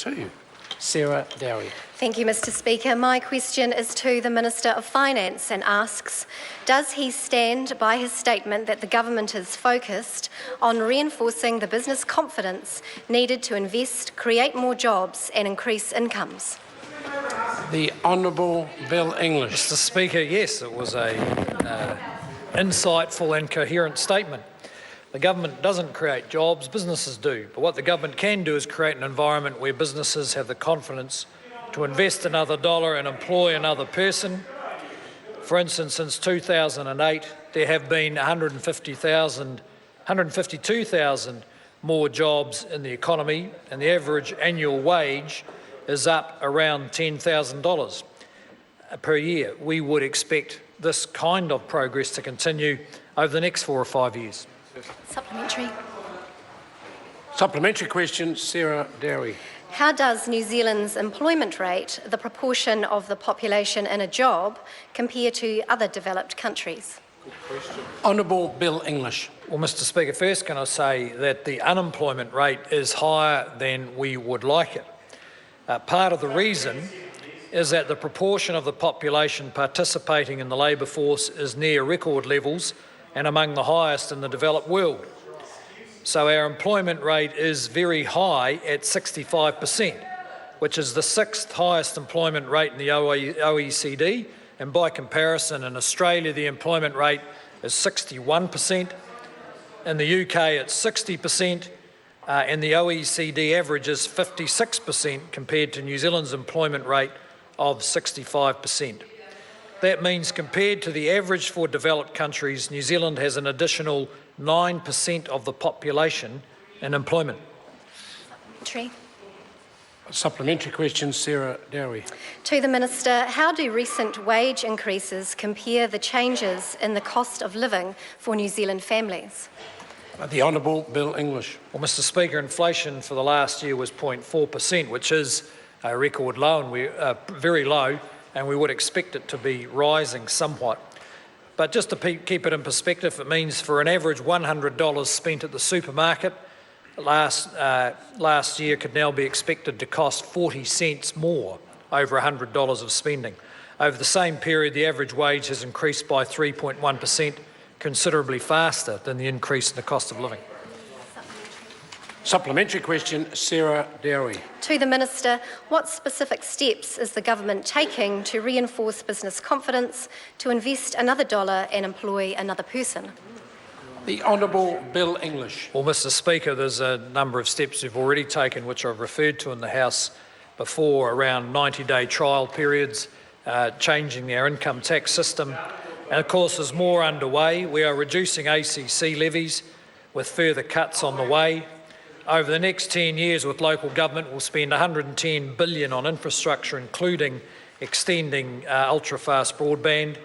2. Sarah Dowie. Thank you, Mr Speaker. My question is to the Minister of Finance and asks, does he stand by his statement that the government is focused on reinforcing the business confidence needed to invest, create more jobs and increase incomes? The Honourable Bill English. Mr Speaker, yes, it was a insightful and coherent statement. The government doesn't create jobs, businesses do. But what the government can do is create an environment where businesses have the confidence to invest another dollar and employ another person. For instance, since 2008, there have been 152,000 more jobs in the economy, and the average annual wage is up around $10,000 per year. We would expect this kind of progress to continue over the next 4 or 5 years. Supplementary. Supplementary question, Sarah Dowie. How does New Zealand's employment rate, the proportion of the population in a job, compare to other developed countries? Honourable Bill English. Well, Mr Speaker, first can I say that the unemployment rate is higher than we would like it. Part of the reason is that the proportion of the population participating in the labour force is near record levels and among the highest in the developed world. So our employment rate is very high at 65%, which is the 6th highest employment rate in the OECD, and by comparison in Australia the employment rate is 61%, in the UK it's 60%, and the OECD average is 56% compared to New Zealand's employment rate of 65%. That means compared to the average for developed countries, New Zealand has an additional 9% of the population in employment. Supplementary question, Sarah Dowie. To the Minister, how do recent wage increases compare the changes in the cost of living for New Zealand families? The Honourable Bill English. Well, Mr Speaker, inflation for the last year was 0.4%, which is a record low, and very low, and we would expect it to be rising somewhat. But just to keep it in perspective, it means for an average $100 spent at the supermarket last year could now be expected to cost 40 cents more, over $100 of spending. Over the same period, the average wage has increased by 3.1%, considerably faster than the increase in the cost of living. Supplementary question, Sarah Dowie. To the Minister, what specific steps is the government taking to reinforce business confidence, to invest another dollar and employ another person? The Honourable Bill English. Well, Mr Speaker, there's a number of steps we've already taken, which I've referred to in the House before, around 90-day trial periods, changing our income tax system, and of course there's more underway. We are reducing ACC levies with further cuts on the way. Over the next 10 years with local government, we'll spend $110 billion on infrastructure, including extending ultra-fast broadband,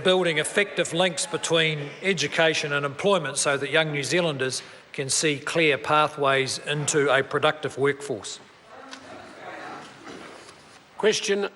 building effective links between education and employment so that young New Zealanders can see clear pathways into a productive workforce. Question